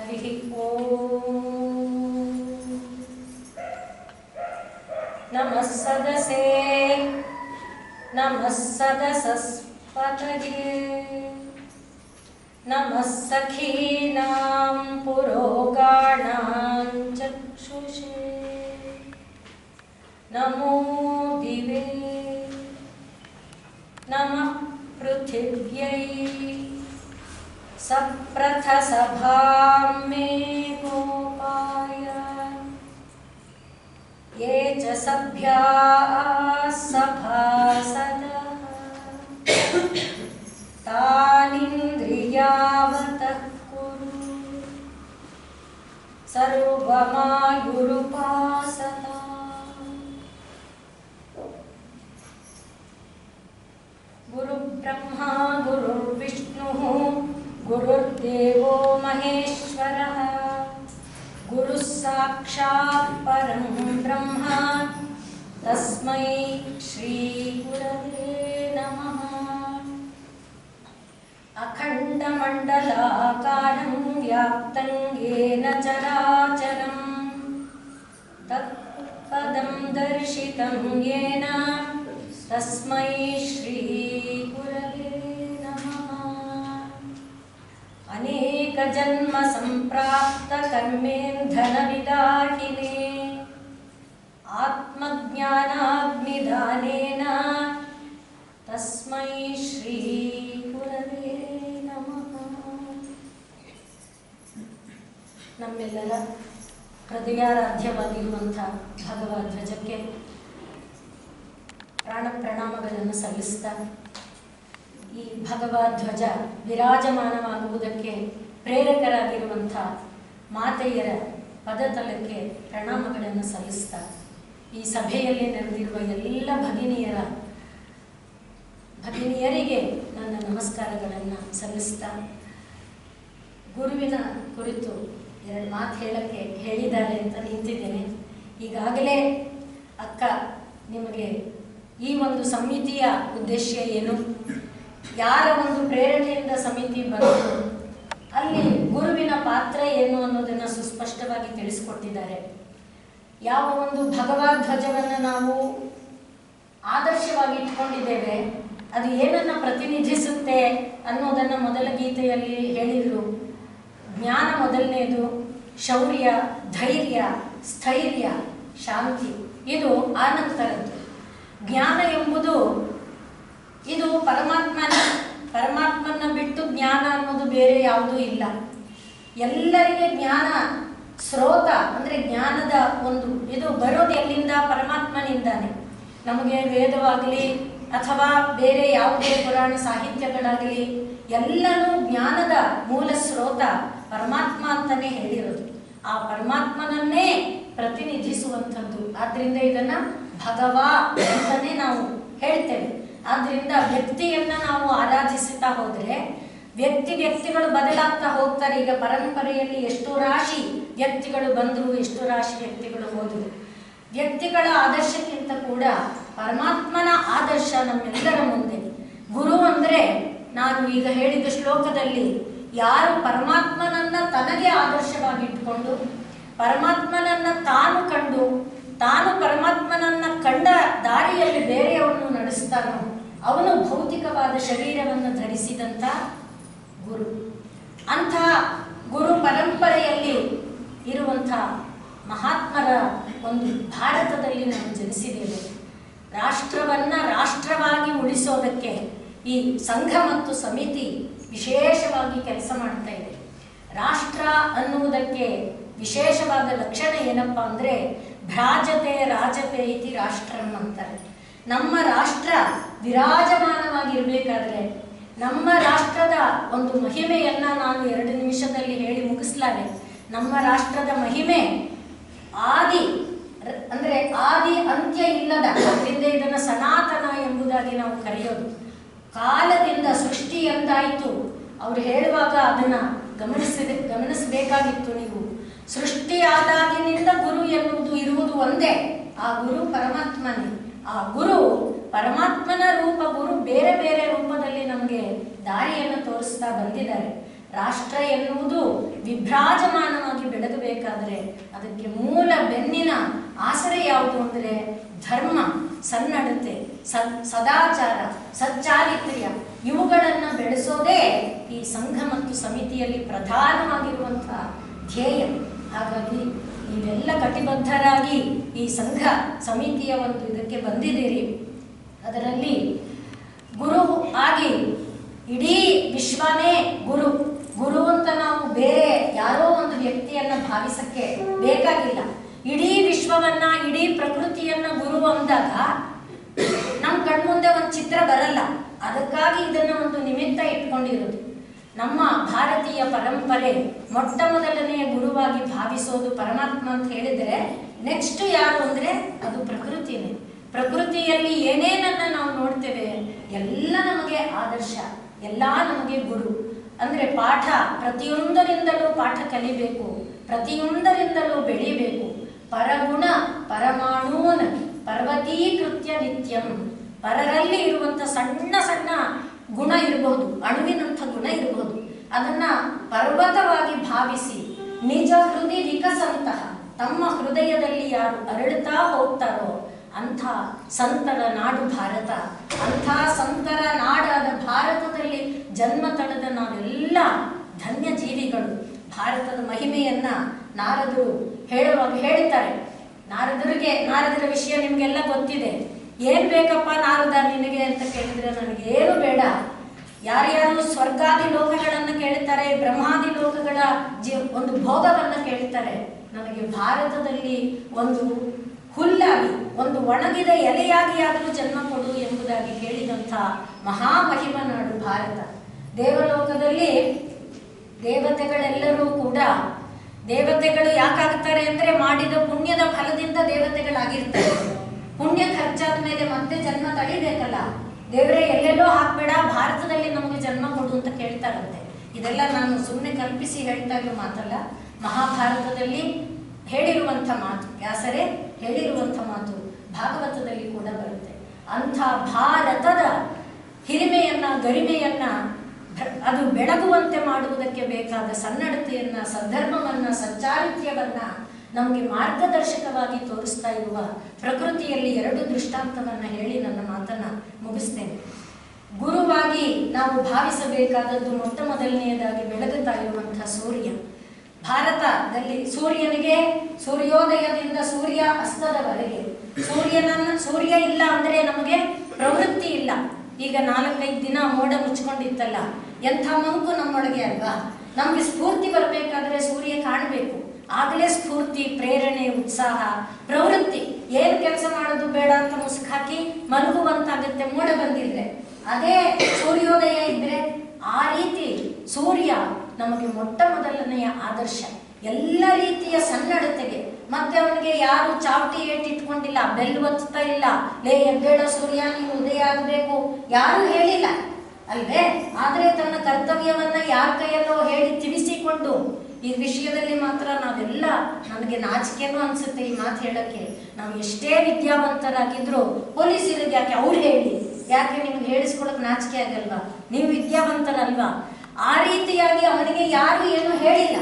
हरि ओम नमः सदसे नमः सदसस्पतये नमः सखीनां पुरोगाणां चक्षुषे नमो दिवे नमः पृथिव्यै सप्रथसभां मे गोपाय ये च सभ्याः सभासदः तानिन्द्रियावतः कुरु सर्वमायुरुपासता गुरुब्रह्मा गुरुर्विष्णुः गुरुर्देवो महेश्वरः गुरुः साक्षात् परं ब्रह्म तस्मै श्री गुरवे नमः। अखण्डमण्डलाकारं व्याप्तं येन चराचरं तत्पदं दर्शितं येन तस्मै श्री गुरवे नमः। अनेकजन्म सम्प्राप्त कर्मेन्धनविदाहिने आत्मज्ञानाग्निदानेन तस्मै श्री गुरवे नमः। नम्मेಲ್ಲರ ಹೃದಯಾರಾಧ್ಯವಾಗಿರುವಂಥ ಭಗವಧ್ವಜಕ್ಕೆ ಪ್ರಾಣ ಪ್ರಣಾಮಗಳನ್ನು ಸಲ್ಲಿಸ್ತಾ ಈ ಭಗವಧ್ವಜ ವಿರಾಜಮಾನವಾಗುವುದಕ್ಕೆ ಪ್ರೇರಕರಾಗಿರುವಂಥ ಮಾತೆಯರ ಪದತಲಕ್ಕೆ ಪ್ರಣಾಮಗಳನ್ನು ಸಲ್ಲಿಸ್ತಾ ಈ ಸಭೆಯಲ್ಲಿ ನೆರೆದಿರುವ ಎಲ್ಲ ಭಗಿನಿಯರಿಗೆ ನನ್ನ ನಮಸ್ಕಾರಗಳನ್ನು ಸಲ್ಲಿಸ್ತಾ ಗುರುವಿನ ಕುರಿತು ಎರಡು ಮಾತು ಹೇಳಿದ್ದಾರೆ ಅಂತ ನಿಂತಿದ್ದೇನೆ. ಈಗಾಗಲೇ ಅಕ್ಕ ನಿಮಗೆ ಈ ಒಂದು ಸಮಿತಿಯ ಉದ್ದೇಶ ಏನು, ಯಾರ ಒಂದು ಪ್ರೇರಣೆಯಿಂದ ಸಮಿತಿ ಬಂತು, ಅಲ್ಲಿ ಗುರುವಿನ ಪಾತ್ರ ಏನು ಅನ್ನೋದನ್ನು ಸುಸ್ಪಷ್ಟವಾಗಿ ತಿಳಿಸಿಕೊಟ್ಟಿದ್ದಾರೆ. ಯಾವ ಒಂದು ಭಗವಧ್ವಜವನ್ನು ನಾವು ಆದರ್ಶವಾಗಿ ಇಟ್ಕೊಂಡಿದ್ದೇವೆ ಅದು ಏನನ್ನು ಪ್ರತಿನಿಧಿಸುತ್ತೆ ಅನ್ನೋದನ್ನು ಮೊದಲ ಗೀತೆಯಲ್ಲಿ ಹೇಳಿದರು. ಜ್ಞಾನ ಮೊದಲನೇದು, ಶೌರ್ಯ, ಧೈರ್ಯ, ಸ್ಥೈರ್ಯ, ಶಾಂತಿ ಇದು ಆನಂತರದ್ದು. ಜ್ಞಾನ ಎಂಬುದು ಇದು ಪರಮಾತ್ಮನ ಬಿಟ್ಟು ಜ್ಞಾನ ಅನ್ನೋದು ಬೇರೆ ಯಾವುದೂ ಇಲ್ಲ. ಎಲ್ಲರಿಗೆ ಜ್ಞಾನ ಸ್ರೋತ ಅಂದರೆ ಜ್ಞಾನದ ಒಂದು ಇದು ಬರೋದು ಎಲ್ಲಿಂದ? ಪರಮಾತ್ಮನಿಂದಾನೆ. ನಮಗೆ ವೇದವಾಗಲಿ ಅಥವಾ ಬೇರೆ ಯಾವುದೇ ಪುರಾಣ ಸಾಹಿತ್ಯಗಳಾಗಲಿ ಎಲ್ಲನೂ ಜ್ಞಾನದ ಮೂಲ ಸ್ರೋತ ಪರಮಾತ್ಮ ಅಂತಲೇ ಹೇಳಿರೋದು. ಆ ಪರಮಾತ್ಮನನ್ನೇ ಪ್ರತಿನಿಧಿಸುವಂಥದ್ದು. ಆದ್ದರಿಂದ ಇದನ್ನು ಭಗವ ಅಂತಲೇ ನಾವು ಹೇಳ್ತೇವೆ. ಆದ್ದರಿಂದ ವ್ಯಕ್ತಿಯನ್ನು ನಾವು ಆರಾಧಿಸುತ್ತಾ ಹೋದರೆ ವ್ಯಕ್ತಿಗಳು ಬದಲಾಗ್ತಾ ಹೋಗ್ತಾರೆ. ಈಗ ಪರಂಪರೆಯಲ್ಲಿ ಎಷ್ಟು ರಾಶಿ ವ್ಯಕ್ತಿಗಳು ಬಂದರು, ಎಷ್ಟು ರಾಶಿ ವ್ಯಕ್ತಿಗಳು ಹೋದರು. ವ್ಯಕ್ತಿಗಳ ಆದರ್ಶಕ್ಕಿಂತ ಕೂಡ ಪರಮಾತ್ಮನ ಆದರ್ಶ ನಮ್ಮೆಲ್ಲರ ಮುಂದೆ. ಗುರು ಅಂದರೆ ನಾನು ಈಗ ಹೇಳಿದ ಶ್ಲೋಕದಲ್ಲಿ ಯಾರು ಪರಮಾತ್ಮನನ್ನು ತನಗೆ ಆದರ್ಶವಾಗಿಟ್ಟುಕೊಂಡು ಪರಮಾತ್ಮನನ್ನು ತಾನು ಕಂಡು ತಾನು ಪರಮಾತ್ಮನನ್ನು ಕಂಡ ದಾರಿಯಲ್ಲಿ ಬೇರೆಯವರನ್ನು ನಡೆಸ್ತಾನೋ ಅವನು ಭೌತಿಕವಾದ ಶರೀರವನ್ನು ಧರಿಸಿದಂಥ ಗುರು. ಅಂಥ ಗುರು ಪರಂಪರೆಯಲ್ಲಿ ಇರುವಂಥ ಮಹಾತ್ಮರ ಒಂದು ಭಾರತದಲ್ಲಿ ನಾವು ಜನಿಸಿದ್ದೇವೆ. ರಾಷ್ಟ್ರವನ್ನು ರಾಷ್ಟ್ರವಾಗಿ ಉಳಿಸೋದಕ್ಕೆ ಈ ಸಂಘ ಮತ್ತು ಸಮಿತಿ ವಿಶೇಷವಾಗಿ ಕೆಲಸ ಮಾಡ್ತಾ ಇದೆ. ರಾಷ್ಟ್ರ ಅನ್ನುವುದಕ್ಕೆ ವಿಶೇಷವಾದ ಲಕ್ಷಣ ಏನಪ್ಪ ಅಂದರೆ ಭ್ರಾಜತೆ ರಾಜತೆ ಇತಿ ರಾಷ್ಟ್ರಂ ಅಂತಾರೆ. ನಮ್ಮ ರಾಷ್ಟ್ರ ವಿರಾಜಮಾನವಾಗಿರಬೇಕಾದ್ರೆ ನಮ್ಮ ರಾಷ್ಟ್ರದ ಒಂದು ಮಹಿಮೆಯನ್ನು ನಾನು 2 ನಿಮಿಷದಲ್ಲಿ ಹೇಳಿ ಮುಗಿಸ್ಲಾರೆ. ನಮ್ಮ ರಾಷ್ಟ್ರದ ಮಹಿಮೆ ಆದಿ ಅಂದರೆ ಆದಿ ಅಂತ್ಯ ಇಲ್ಲದ, ಅದರಿಂದ ಇದನ್ನು ಸನಾತನ ಎಂಬುದಾಗಿ ನಾವು ಕರೆಯೋದು. ಕಾಲದಿಂದ ಸೃಷ್ಟಿ ಎಂದಾಯಿತು ಅವ್ರು ಹೇಳುವಾಗ ಅದನ್ನು ಗಮನಿಸಬೇಕಾಗಿತ್ತು. ನೀವು ಸೃಷ್ಟಿಯಾದಾಗಿನಿಂದ ಗುರು ಎನ್ನುವುದು ಇರುವುದು ಒಂದೇ, ಆ ಗುರು ಪರಮಾತ್ಮನೇ. ಆ ಗುರು ಪರಮಾತ್ಮನ ರೂಪ. ಗುರು ಬೇರೆ ಬೇರೆ ರೂಪದಲ್ಲಿ ನಮಗೆ ದಾರಿಯನ್ನು ತೋರಿಸ್ತಾ ಬಂದಿದ್ದಾರೆ. ರಾಷ್ಟ್ರ ಎನ್ನುವುದು ವಿಭ್ರಾಜಮಾನವಾಗಿ ಬೆಳಗಬೇಕಾದರೆ ಅದಕ್ಕೆ ಮೂಲ ಬೆನ್ನಿನ ಆಸರೆ ಯಾವುದು ಅಂದರೆ ಧರ್ಮ, ಸನ್ನಡತೆ, ಸದಾಚಾರ, ಸಚ್ಚಾರಿತ್ರ್ಯ ಇವುಗಳನ್ನು ಬೆಳೆಸೋದೇ ಈ ಸಂಘ ಮತ್ತು ಸಮಿತಿಯಲ್ಲಿ ಪ್ರಧಾನವಾಗಿರುವಂತಹ ಧ್ಯೇಯ. ಹಾಗಾಗಿ ನೀವೆಲ್ಲ ಕಟಿಬದ್ಧರಾಗಿ ಈ ಸಂಘ ಸಮಿತಿಯ ಒಂದು ಇದಕ್ಕೆ ಬಂದಿದ್ದೀರಿ. ಅದರಲ್ಲಿ ಗುರು ಆಗಿ ಇಡೀ ವಿಶ್ವನೇ ಗುರು. ಗುರು ಅಂತ ನಾವು ಬೇರೆ ಯಾರೋ ಒಂದು ವ್ಯಕ್ತಿಯನ್ನ ಭಾವಿಸಕ್ಕೆ ಬೇಕಾಗಿಲ್ಲ. ಇಡೀ ವಿಶ್ವವನ್ನ, ಇಡೀ ಪ್ರಕೃತಿಯನ್ನ ಗುರು ಅಂದಾಗ ನಮ್ಮ ಕಣ್ಮುಂದೆ ಒಂದು ಚಿತ್ರ ಬರಲ್ಲ. ಅದಕ್ಕಾಗಿ ಇದನ್ನ ಒಂದು ನಿಮಿತ್ತ ಇಟ್ಕೊಂಡಿರೋದು. ನಮ್ಮ ಭಾರತೀಯ ಪರಂಪರೆ ಮೊಟ್ಟ ಮೊದಲನೆಯ ಗುರುವಾಗಿ ಭಾವಿಸೋದು ಪರಮಾತ್ಮ ಅಂತ ಹೇಳಿದರೆ ನೆಕ್ಸ್ಟ್ ಯಾರು ಅಂದ್ರೆ ಅದು ಪ್ರಕೃತಿನೇ. ಪ್ರಕೃತಿಯಲ್ಲಿ ಏನೇನನ್ನ ನಾವು ನೋಡ್ತೇವೆ ಎಲ್ಲ ನಮಗೆ ಆದರ್ಶ, ಎಲ್ಲ ನಮಗೆ ಗುರು. ಅಂದ್ರೆ ಪಾಠ, ಪ್ರತಿಯೊಂದರಿಂದಲೂ ಪಾಠ ಕಲಿಬೇಕು, ಪ್ರತಿಯೊಂದರಿಂದಲೂ ಬೆಳಿಬೇಕು. ಪರಗುಣ ಪರಮಾಣೂನ್ ಪರ್ವತೀಕೃತ್ಯ ನಿತ್ಯಂ. ಪರರಲ್ಲಿ ಇರುವಂತ ಸಣ್ಣ ಸಣ್ಣ ಗುಣ ಇರಬಹುದು, ಅಣುವಿನಂಥ ಗುಣ ಇರಬಹುದು, ಅದನ್ನ ಪರ್ವತವಾಗಿ ಭಾವಿಸಿ ನಿಜ ಹೃದಯ ವಿಕಸಂತಹ, ತಮ್ಮ ಹೃದಯದಲ್ಲಿ ಯಾರು ಅರಳುತ್ತಾ ಹೋಗ್ತಾರೋ ಅಂಥ ಸಂತರ ನಾಡು ಭಾರತ. ಅಂಥ ಸಂತರ ನಾಡಾದ ಭಾರತದಲ್ಲಿ ಜನ್ಮ ತಳೆದ ನಾವೆಲ್ಲ ಧನ್ಯ ಜೀವಿಗಳು. ಭಾರತದ ಮಹಿಮೆಯನ್ನ ನಾರದರು ಹೇಳುವಾಗ ಹೇಳ್ತಾರೆ. ನಾರದರ ವಿಷಯ ನಿಮ್ಗೆಲ್ಲ ಗೊತ್ತಿದೆ. ಏನ್ ಬೇಕಪ್ಪ ನಾರದ ನಿನಗೆ ಅಂತ ಕೇಳಿದ್ರೆ ನನಗೇನು ಬೇಡ. ಯಾರ್ಯಾರು ಸ್ವರ್ಗಾದಿ ಲೋಕಗಳನ್ನ ಕೇಳ್ತಾರೆ, ಬ್ರಹ್ಮಾದಿ ಲೋಕಗಳ ಒಂದು ಭೋಗವನ್ನ ಕೇಳ್ತಾರೆ. ನನಗೆ ಭಾರತದಲ್ಲಿ ಒಂದು ಹುಲ್ಲಾಗಿ, ಒಂದು ಒಣಗಿದ ಎಲೆಯಾಗಿ ಆದರೂ ಜನ್ಮ ಕೊಡು ಎಂಬುದಾಗಿ ಹೇಳಿದಂಥ ಮಹಾಮಹಿಮ ನಾಡು ಭಾರತ. ದೇವಲೋಕದಲ್ಲಿ ದೇವತೆಗಳೆಲ್ಲರೂ ಕೂಡ ದೇವತೆಗಳು ಯಾಕಾಗ್ತಾರೆ ಅಂದ್ರೆ ಮಾಡಿದ ಪುಣ್ಯದ ಫಲದಿಂದ ದೇವತೆಗಳಾಗಿರ್ತಾರೆ. ಪುಣ್ಯ ಖರ್ಚಾದ ಮೇಲೆ ಮತ್ತೆ ಜನ್ಮ ತಳಿಬೇಕಲ್ಲ. ದೇವರೇ ಎಲ್ಲೆಲ್ಲೋ ಹಾಕ್ಬೇಡ, ಭಾರತದಲ್ಲಿ ನಮಗೆ ಜನ್ಮ ಕೊಡು ಅಂತ ಕೇಳ್ತಾರಂತೆ. ಇದೆಲ್ಲ ನಾನು ಸುಮ್ಮನೆ ಕಲ್ಪಿಸಿ ಹೇಳ್ತಾ ಇರೋ ಮಾತಲ್ಲ, ಮಹಾಭಾರತದಲ್ಲಿ ಹೇಳಿರುವಂಥ ಮಾತು, ವ್ಯಾಸರೇ ಹೇಳಿರುವಂಥ ಮಾತು ಭಾಗವತದಲ್ಲಿ ಕೂಡ ಬರುತ್ತೆ. ಅಂಥ ಭಾರತದ ಹಿರಿಮೆಯನ್ನ, ಗರಿಮೆಯನ್ನ ಅದು ಬೆಳಗುವಂತೆ ಮಾಡುವುದಕ್ಕೆ ಬೇಕಾದ ಸನ್ನಡತೆಯನ್ನ, ಸದ್ಧರ್ಮವನ್ನ, ಸಚ್ಚಾರಿತ್ರ್ಯವನ್ನ ನಮಗೆ ಮಾರ್ಗದರ್ಶಕವಾಗಿ ತೋರಿಸ್ತಾ ಇರುವ ಪ್ರಕೃತಿಯಲ್ಲಿ ಎರಡು ದೃಷ್ಟಾಂತವನ್ನ ಹೇಳಿ ನನ್ನ ಮಾತನ್ನ ಮುಗಿಸ್ತೇನೆ. ಗುರುವಾಗಿ ನಾವು ಭಾವಿಸಬೇಕಾದದ್ದು ಮೊಟ್ಟ ಮೊದಲನೆಯದಾಗಿ ಬೆಳಗುತ್ತಾ ಇರುವಂತಹ ಸೂರ್ಯ. ಭಾರತದಲ್ಲಿ ಸೂರ್ಯನಿಗೆ ಸೂರ್ಯೋದಯದಿಂದ ಸೂರ್ಯ ಅಸ್ತದವರೆಗೆ ಸೂರ್ಯ ಇಲ್ಲ ಅಂದ್ರೆ ನಮಗೆ ಪ್ರವೃತ್ತಿ ಇಲ್ಲ. ಈಗ 4-5 ದಿನ ಮೋಡ ಮುಚ್ಕೊಂಡಿತ್ತಲ್ಲ, ಎಂಥ ಮಂಕು ನಮ್ಮೊಳಗೆ ಅಲ್ವಾ. ನಮ್ಗೆ ಸ್ಫೂರ್ತಿ ಬರಬೇಕಾದ್ರೆ ಸೂರ್ಯ ಕಾಣಬೇಕು, ಆಗಲೇ ಸ್ಫೂರ್ತಿ, ಪ್ರೇರಣೆ, ಉತ್ಸಾಹ, ಪ್ರವೃತ್ತಿ. ಏನ್ ಕೆಲಸ ಮಾಡೋದು ಬೇಡ ಅಂತ ಮುಸುಕು ಹಾಕಿ ಮಲಗುವಂತಾಗುತ್ತೆ ಮೋಡ ಬಂದಿದ್ರೆ. ಅದೇ ಸೂರ್ಯೋದಯ ಇದ್ರೆ ಆ ರೀತಿ ಸೂರ್ಯ ನಮಗೆ ಮೊಟ್ಟ ಮೊದಲನೆಯ ಆದರ್ಶ. ಎಲ್ಲ ರೀತಿಯ ಸನ್ನಡತೆಗೆ. ಮತ್ತೆ ಅವನಿಗೆ ಯಾರು ಚಾವಟಿ ಏಟಿಟ್ಕೊಂಡಿಲ್ಲ, ಬೆಲ್ ಒತ್ತಾ ಇಲ್ಲ, ಲೇ ಎದ್ದೇಳ ಸೂರ್ಯ ನೀನು ಉದಯ ಆಗಬೇಕು, ಯಾರು ಹೇಳಿಲ್ಲ ಅಲ್ವೇ. ಆದ್ರೆ ತನ್ನ ಕರ್ತವ್ಯವನ್ನ ಯಾರ ಕೈಯಲ್ಲೋ ಹೇಳಿ ತಿಳಿಸಿಕೊಂಡು ಈ ವಿಷಯದಲ್ಲಿ ಮಾತ್ರ ನಾವೆಲ್ಲ, ನನಗೆ ನಾಚಿಕೆನೂ ಅನ್ಸುತ್ತೆ ಈ ಮಾತು ಹೇಳಕ್ಕೆ. ನಾವು ಎಷ್ಟೇ ವಿದ್ಯಾವಂತರಾಗಿದ್ರು ಪೊಲೀಸರಿಗೆ ಯಾಕೆ ಅವ್ರು ಹೇಳಿ, ಯಾಕೆ ನಿಮ್ಗೆ ಹೇಳಿಸ್ಕೊಳಕ್ ನಾಚಿಕೆ ಆಗಲ್ವಾ? ನೀವು ವಿದ್ಯಾವಂತರಲ್ವಾ? ಆ ರೀತಿಯಾಗಿ ಅವನಿಗೆ ಯಾರು ಏನು ಹೇಳಿಲ್ಲ.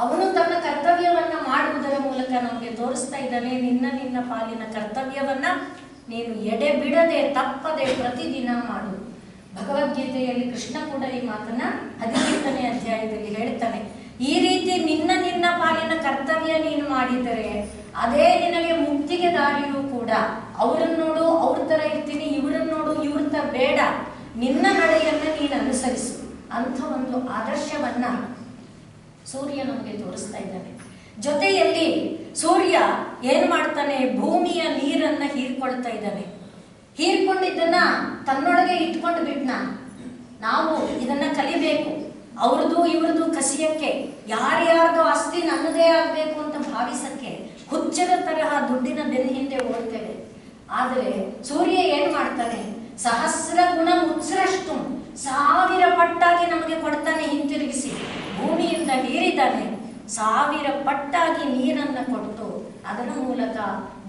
ಅವನು ತನ್ನ ಕರ್ತವ್ಯವನ್ನ ಮಾಡುವುದರ ಮೂಲಕ ನಮಗೆ ತೋರಿಸ್ತಾ ಇದ್ದಾನೆ, ನಿನ್ನ ಪಾಲಿನ ಕರ್ತವ್ಯವನ್ನ ನೀನು ಎಡೆ ಬಿಡದೆ ತಪ್ಪದೆ ಪ್ರತಿದಿನ ಮಾಡು. ಭಗವದ್ಗೀತೆಯಲ್ಲಿ ಕೃಷ್ಣ ಕೂಡ ಈ ಮಾತನ್ನ 15ನೇ ಅಧ್ಯಾಯದಲ್ಲಿ ಹೇಳ್ತಾನೆ. ಈ ರೀತಿ ನಿನ್ನ ಪಾಲಿನ ಕರ್ತವ್ಯ ನೀನು ಮಾಡಿದರೆ ಅದೇ ನಿನಗೆ ಮುಕ್ತಿಗೆ ದಾರಿಯೂ ಕೂಡ. ಅವ್ರನ್ನ ನೋಡು, ಅವ್ರ ತರ ಇರ್ತೀನಿ, ಇವ್ರನ್ನ ನೋಡು, ಇವ್ರ ತರ ಬೇಡ, ನಿನ್ನ ನಡೆಯನ್ನ ನೀನು ಅನುಸರಿಸು ಅಂತ ಒಂದು ಆದರ್ಶವನ್ನ ಸೂರ್ಯ ನಮಗೆ ತೋರಿಸ್ತಾ ಇದ್ದಾನೆ. ಜೊತೆಯಲ್ಲಿ ಸೂರ್ಯ ಏನ್ ಮಾಡ್ತಾನೆ, ಭೂಮಿಯ ನೀರನ್ನ ಹೀರ್ಕೊಳ್ತಾ ಇದ್ದಾನೆ. ಹೀರ್ಕೊಂಡಿದ್ದನ್ನ ತನ್ನೊಳಗೆ ಇಟ್ಕೊಂಡು ಬಿಟ್ನ. ನಾವು ಇದನ್ನ ಕಲಿಬೇಕು. ಅವ್ರದ್ದು ಇವ್ರದ್ದು ಕಸಿಯಕ್ಕೆ, ಯಾರ್ಯಾರ್ದು ಆಸ್ತಿ ನನ್ನದೇ ಆಗ್ಬೇಕು ಅಂತ ಭಾವಿಸಕ್ಕೆ ಹುಚ್ಚರ ತರಹ ದುಡ್ಡಿನ ಬೆನ್ನ ಹಿಂದೆ ಓಡ್ತೇವೆ. ಆದರೆ ಸೂರ್ಯ ಏನ್ ಮಾಡ್ತಾನೆ, ಸಹಸ್ರ ಗುಣ ಉತ್ಸೃಷ್ಟು, 1000 ಪಟ್ಟಾಗಿ ನಮಗೆ ಕೊಡ್ತಾನೆ ಹಿಂತಿರುಗಿಸಿ. ಭೂಮಿಯಿಂದ ಹೀರಿದ್ದಾನೆ, 1000 ಪಟ್ಟಾಗಿ ನೀರನ್ನ ಕೊಟ್ಟು ಅದರ ಮೂಲಕ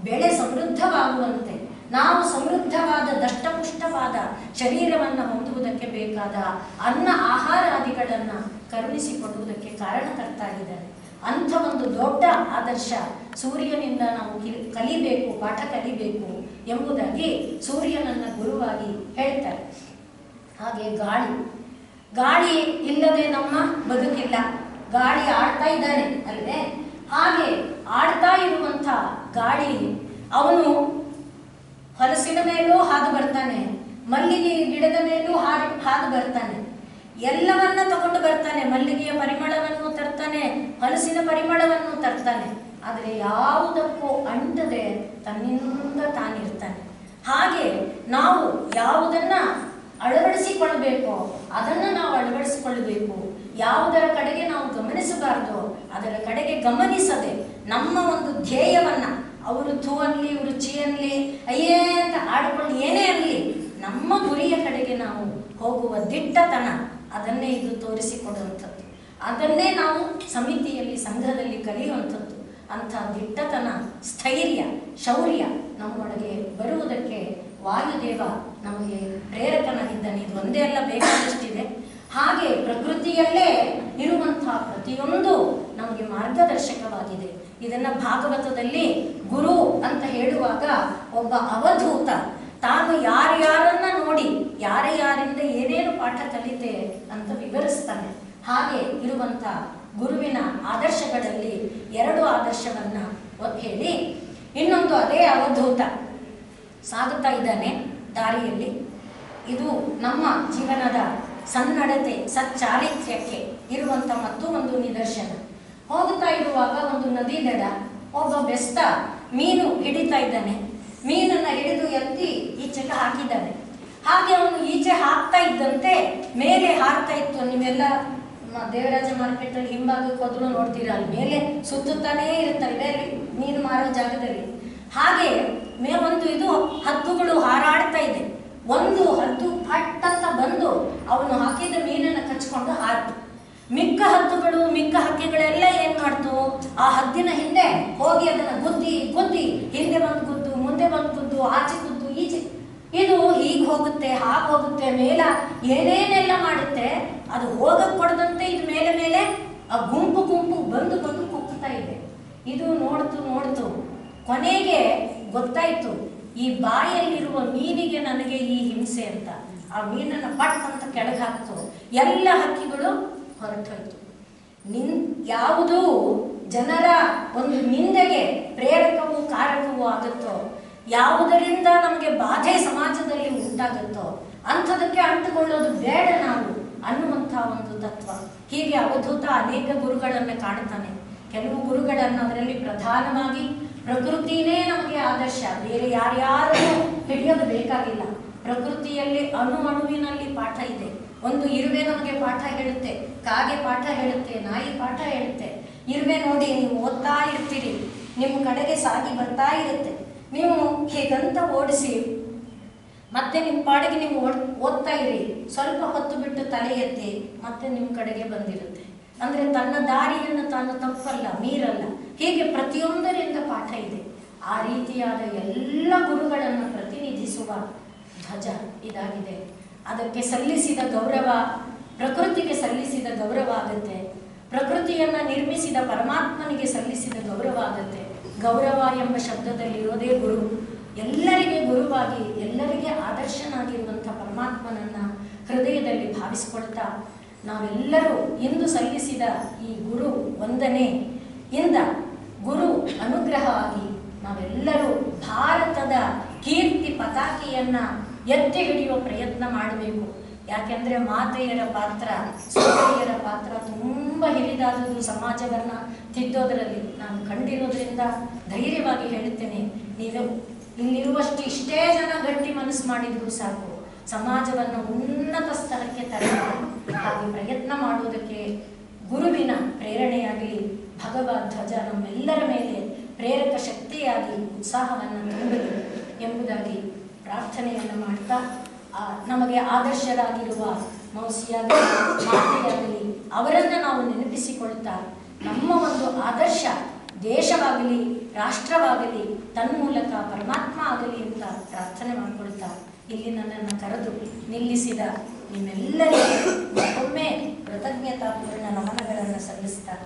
ಬೆಳೆ ಸಮೃದ್ಧವಾಗುವಂತೆ, ನಾವು ಸಮೃದ್ಧವಾದ ದಷ್ಟಪುಷ್ಟವಾದ ಶರೀರವನ್ನು ಹೊಂದುವುದಕ್ಕೆ ಬೇಕಾದ ಅನ್ನ ಆಹಾರಾದಿಗಳನ್ನ ಕರುಣಿಸಿಕೊಡುವುದಕ್ಕೆ ಕಾರಣಕರ್ತ ಆಗಿದ್ದಾರೆ. ಅಂಥ ಒಂದು ದೊಡ್ಡ ಆದರ್ಶ ಸೂರ್ಯನಿಂದ ನಾವು ಕಲಿಬೇಕು, ಪಾಠ ಕಲಿಬೇಕು ಎಂಬುದಾಗಿ ಸೂರ್ಯನನ್ನ ಗುರುವಾಗಿ ಹೇಳ್ತಾರೆ. ಹಾಗೆ ಗಾಳಿ ಇಲ್ಲದೆ ನಮ್ಮ ಬದುಕಿಲ್ಲ. ಗಾಳಿ ಆಡ್ತಾ ಇದ್ದಾನೆ ಅಲ್ಲದೆ, ಹಾಗೆ ಆಡ್ತಾ ಇರುವಂಥ ಗಾಳಿ ಅವನು ಹೊಲಸಿನ ಮೇಲೂ ಹಾದು ಬರ್ತಾನೆ, ಮಲ್ಲಿಗೆ ಗಿಡದ ಮೇಲೂ ಹಾದು ಬರ್ತಾನೆ, ಎಲ್ಲವನ್ನ ತಗೊಂಡು ಬರ್ತಾನೆ. ಮಲ್ಲಿಗೆಯ ಪರಿಮಳವನ್ನು ತರ್ತಾನೆ, ಹಲಸಿನ ಪರಿಮಳವನ್ನು ತರ್ತಾನೆ. ಆದರೆ ಯಾವುದಕ್ಕೂ ಅಂಟದೆ ತನ್ನಿಂದ ತಾನಿರ್ತಾನೆ. ಹಾಗೆ ನಾವು ಯಾವುದನ್ನ ಅಳವಡಿಸಿಕೊಳ್ಳಬೇಕೋ ಅದನ್ನು ನಾವು ಅಳವಡಿಸಿಕೊಳ್ಳಬೇಕು. ಯಾವುದರ ಕಡೆಗೆ ನಾವು ಗಮನಿಸಬಾರ್ದು ಅದರ ಕಡೆಗೆ ಗಮನಿಸದೆ ನಮ್ಮ ಒಂದು ಧ್ಯೇಯವನ್ನ, ಅವರು ಥೂ ಅನ್ಲಿ, ಇವರು ಚಿ ಅನ್ಲಿ, ಅಯ್ಯೇ ಅಂತ ಆಡ್ಕೊಂಡು ಏನೇ ಅನ್ಲಿ, ನಮ್ಮ ಗುರಿಯ ಕಡೆಗೆ ನಾವು ಹೋಗುವ ದಿಟ್ಟತನ, ಅದನ್ನೇ ಇದು ತೋರಿಸಿಕೊಡುವಂಥದ್ದು. ಅದನ್ನೇ ನಾವು ಸಮಿತಿಯಲ್ಲಿ, ಸಂಘದಲ್ಲಿ ಕಲಿಯುವಂಥದ್ದು. ಅಂಥ ದಿಟ್ಟತನ, ಸ್ಥೈರ್ಯ, ಶೌರ್ಯ ನಮ್ಮೊಳಗೆ ಬರುವುದಕ್ಕೆ ವಾಯುದೇವ ನಮಗೆ ಪ್ರೇರಕನಾಗಿದ್ದಾನೆ. ಇದು ಒಂದೇ ಅಲ್ಲ, ಬೇಕಾದಷ್ಟಿದೆ. ಹಾಗೆ ಪ್ರಕೃತಿಯಲ್ಲೇ ಇರುವಂತಹ ಪ್ರತಿಯೊಂದು ನಮಗೆ ಮಾರ್ಗದರ್ಶಕವಾಗಿದೆ. ಇದನ್ನ ಭಾಗವತದಲ್ಲಿ ಗುರು ಅಂತ ಹೇಳುವಾಗ ಒಬ್ಬ ಅವಧೂತ ತಾನು ಯಾರ್ಯಾರನ್ನ ನೋಡಿ ಯಾರಿಂದ ಏನೇನು ಪಾಠ ಕಲಿತೆ ಅಂತ ವಿವರಿಸ್ತಾನೆ. ಹಾಗೆ ಇರುವಂತ ಗುರುವಿನ ಆದರ್ಶಗಳಲ್ಲಿ 2 ಆದರ್ಶವನ್ನ ಹೇಳಿ, ಇನ್ನೊಂದು ಅದೇ ಅವಧೂತ ಸಾಗುತ್ತಾ ಇದ್ದಾನೆ ದಾರಿಯಲ್ಲಿ. ಇದು ನಮ್ಮ ಜೀವನದ ಸನ್ನಡತೆ, ಸಚ್ಚಾರಿತ್ರ್ಯಕ್ಕೆ ಇರುವಂತ ಮತ್ತು ಒಂದು ನಿದರ್ಶನ. ಹೋಗುತ್ತಾ ಇರುವಾಗ ಒಂದು ನದಿ ದಡ ಒಬ್ಬ ಬೆಸ್ತ ಮೀನು ಹಿಡಿತಾ ಇದ್ದಾನೆ. ಮೀನನ್ನ ಹಿಡಿದು ಎತ್ತಿ ಈಚೆಗೆ ಹಾಕಿದ್ದಾನೆ. ಹಾಗೆ ಅವನು ಈಚೆ ಹಾಕ್ತಾ ಇದ್ದಂತೆ ಮೇಲೆ ಹಾರ್ತಾ ಇತ್ತು. ನೀವೆಲ್ಲ ದೇವರಾಜ ಮಾರ್ಕೆಟ್ ಅಲ್ಲಿ ಹಿಂಭಾಗಕ್ಕೆ ಹೋದ್ರು ನೋಡ್ತೀರಾ, ಅಲ್ಲಿ ಮೇಲೆ ಸುತ್ತುತ್ತಾನೇ ಇರುತ್ತಲ್ವೇ ಮೀನು ಮಾರೋ ಜಾಗದಲ್ಲಿ. ಹಾಗೆ ಒಂದು ಇದು ಹದ್ದುಗಳು ಹಾರಾಡ್ತಾ ಇದೆ. ಒಂದು ಹದ್ದು ಫಟ್ ಅಂತ ಬಂದು ಅವನು ಹಾಕಿದ ಮೀನನ್ನ ಕಚ್ಕೊಂಡು ಹಾರಿತು. ಮಿಕ್ಕ ಹದ್ದುಗಳು, ಮಿಕ್ಕ ಹಕ್ಕಿಗಳೆಲ್ಲ ಏನ್ ಮಾಡ್ತು, ಆ ಹದ್ದಿನ ಹಿಂದೆ ಹೋಗಿ ಅದನ್ನ ಗುದ್ದಿ ಹಿಂದೆ ಬಂದು ಗುದ್ದು, ಮುಂದೆ ಬಂದು ಗುದ್ದು, ಆಚೆ ಗುದ್ದು, ಈಚೆ, ಇದು ಹೀಗೆ ಹೋಗುತ್ತೆ, ಹಾಗೆ ಹೋಗುತ್ತೆ, ಮೇಲ ಏನೇನೆಲ್ಲ ಮಾಡುತ್ತೆ. ಅದು ಹೋಗಕ್ ಕೊಡದಂತೆ ಇದು ಮೇಲೆ ಆ ಗುಂಪು ಬಂದು ಕುಗ್ತಾ ಇದೆ. ಇದು ನೋಡ್ತು ಕೊನೆಗೆ ಗೊತ್ತಾಯ್ತು, ಈ ಬಾಯಲ್ಲಿರುವ ಮೀನಿಗೆ ನನಗೆ ಈ ಹಿಂಸೆ ಅಂತ. ಆ ಮೀನನ್ನ ಪಟ್ ಅಂತ ಕೆಳಗೆ ಹಾಕ್ತು. ಎಲ್ಲ ಹಕ್ಕಿಗಳು ಹೊರಟೋಯ್ತು. ಯಾವುದು ಜನರ ಒಂದು ನಿಂದೆಗೆ ಪ್ರೇರಕವೂ ಕಾರಕವೂ ಆಗುತ್ತೋ, ಯಾವುದರಿಂದ ನಮಗೆ ಬಾಧೆ ಸಮಾಜದಲ್ಲಿ ಉಂಟಾಗುತ್ತೋ ಅಂಥದಕ್ಕೆ ಅಂಟುಕೊಳ್ಳೋದು ಬೇಡ ನಾವು ಅನ್ನುವಂತಹ ಒಂದು ತತ್ವ. ಹೀಗೆ ಅವಧೂತ ಅನೇಕ ಗುರುಗಳನ್ನು ಕಾಣ್ತಾನೆ. ಕೆಲವು ಗುರುಗಳನ್ನು, ಅದರಲ್ಲಿ ಪ್ರಧಾನವಾಗಿ ಪ್ರಕೃತಿನೇ ನಮಗೆ ಆದರ್ಶ. ಬೇರೆ ಯಾರ್ಯಾರನ್ನು ಹಿಡಿಯೋದು ಬೇಕಾಗಿಲ್ಲ. ಪ್ರಕೃತಿಯಲ್ಲಿ ಅಣುವಿನಲ್ಲಿ ಪಾಠ ಇದೆ. ಒಂದು ಇರುವೆ ನಮಗೆ ಪಾಠ ಹೇಳುತ್ತೆ, ಕಾಗೆ ಪಾಠ ಹೇಳುತ್ತೆ, ನಾಯಿ ಪಾಠ ಹೇಳುತ್ತೆ. ಇರುವೆ ನೋಡಿ, ನೀವು ಓದ್ತಾ ಇರ್ತೀರಿ, ನಿಮ್ಮ ಕಡೆಗೆ ಸಾಗಿ ಬರ್ತಾ ಇರುತ್ತೆ. ನೀವು ಹೇಗಂತ ಓಡಿಸಿ ಮತ್ತೆ ನಿಮ್ಮ ಪಾಡಿಗೆ ನೀವು ಓದ್ತಾ ಇರಿ. ಸ್ವಲ್ಪ ಹೊತ್ತು ಬಿಟ್ಟು ತಲೆ ಎತ್ತಿ ಮತ್ತೆ ನಿಮ್ಮ ಕಡೆಗೆ ಬಂದಿರುತ್ತೆ. ಅಂದ್ರೆ ತನ್ನ ದಾರಿಯನ್ನು ತಾನು ತಪ್ಪಲ್ಲ, ಮೀರಲ್ಲ. ಹೀಗೆ ಪ್ರತಿಯೊಂದರಿಂದ ಪಾಠ ಇದೆ. ಆ ರೀತಿಯಾದ ಎಲ್ಲ ಗುರುಗಳನ್ನು ಪ್ರತಿನಿಧಿಸುವ ಧ್ವಜ ಇದಾಗಿದೆ. ಅದಕ್ಕೆ ಸಲ್ಲಿಸಿದ ಗೌರವ, ಪ್ರಕೃತಿಗೆ ಸಲ್ಲಿಸಿದ ಗೌರವ ಆಗುತ್ತೆ. ಪ್ರಕೃತಿಯನ್ನ ನಿರ್ಮಿಸಿದ ಪರಮಾತ್ಮನಿಗೆ ಸಲ್ಲಿಸಿದ ಗೌರವ ಆಗುತ್ತೆ. ಗೌರವ ಎಂಬ ಶಬ್ದದಲ್ಲಿರೋದೇ ಗುರು. ಎಲ್ಲರಿಗೆ ಗುರುವಾಗಿ, ಎಲ್ಲರಿಗೆ ಆದರ್ಶನಾಗಿರುವಂಥ ಪರಮಾತ್ಮನನ್ನ ಹೃದಯದಲ್ಲಿ ಭಾವಿಸಿಕೊಳ್ತಾ ನಾವೆಲ್ಲರೂ ಇಂದು ಸಲ್ಲಿಸಿದ ಈ ಗುರು ವಂದನೆಯಿಂದ ಗುರು ಅನುಗ್ರಹವಾಗಿ ನಾವೆಲ್ಲರೂ ಭಾರತದ ಕೀರ್ತಿ ಪತಾಕೆಯನ್ನ ಎತ್ತಿ ಹಿಡಿಯುವ ಪ್ರಯತ್ನ ಮಾಡಬೇಕು. ಯಾಕೆಂದ್ರೆ ಮಾತೆಯರ ಪಾತ್ರ, ಸೋದರಿಯರ ಪಾತ್ರ ತುಂಬ ಹಿರಿದಾದುದು ಸಮಾಜವನ್ನ ತಿದ್ದೋದರಲ್ಲಿ. ನಾನು ಕಂಡಿರೋದ್ರಿಂದ ಧೈರ್ಯವಾಗಿ ಹೇಳುತ್ತೇನೆ, ನೀವು ಇಲ್ಲಿರುವಷ್ಟು ಇಷ್ಟೇ ಜನ ಗಟ್ಟಿ ಮನಸ್ಸು ಮಾಡಿದ್ರು ಸಾಕು, ಸಮಾಜವನ್ನು ಉನ್ನತ ಸ್ತರಕ್ಕೆ ತರಬೇಕು. ಹಾಗೆ ಪ್ರಯತ್ನ ಮಾಡುವುದಕ್ಕೆ ಗುರುವಿನ ಪ್ರೇರಣೆಯಾಗಲಿ, ಭಗವದ್ ಧ್ವಜ ನಮ್ಮೆಲ್ಲರ ಮೇಲೆ ಪ್ರೇರಕ ಶಕ್ತಿಯಾಗಿ ಉತ್ಸಾಹವನ್ನು ತುಂಬಲಿ ಎಂಬುದಾಗಿ ಪ್ರಾರ್ಥನೆಯನ್ನು ಮಾಡ್ತಾ, ನಮಗೆ ಆದರ್ಶರಾಗಿರುವ ಮೌಸಿಯಾಗಲಿ, ಮಾತೆಯಾಗಲಿ ಅವರನ್ನು ನಾವು ನೆನಪಿಸಿಕೊಳ್ತಾ ನಮ್ಮ ಒಂದು ಆದರ್ಶ ದೇಶವಾಗಲಿ, ರಾಷ್ಟ್ರವಾಗಲಿ, ತನ್ಮೂಲಕ ಪರಮಾತ್ಮ ಆಗಲಿ ಅಂತ ಪ್ರಾರ್ಥನೆ ಮಾಡಿಕೊಳ್ತಾ ಇಲ್ಲಿ ನನ್ನನ್ನು ಕರೆದು ನಿಲ್ಲಿಸಿದ ನಿಮ್ಮೆಲ್ಲರಿಗೂ ಮತ್ತೊಮ್ಮೆ ಕೃತಜ್ಞತಾಪೂರ್ಣ ನಮನಗಳನ್ನು ಸಲ್ಲಿಸ್ತಾ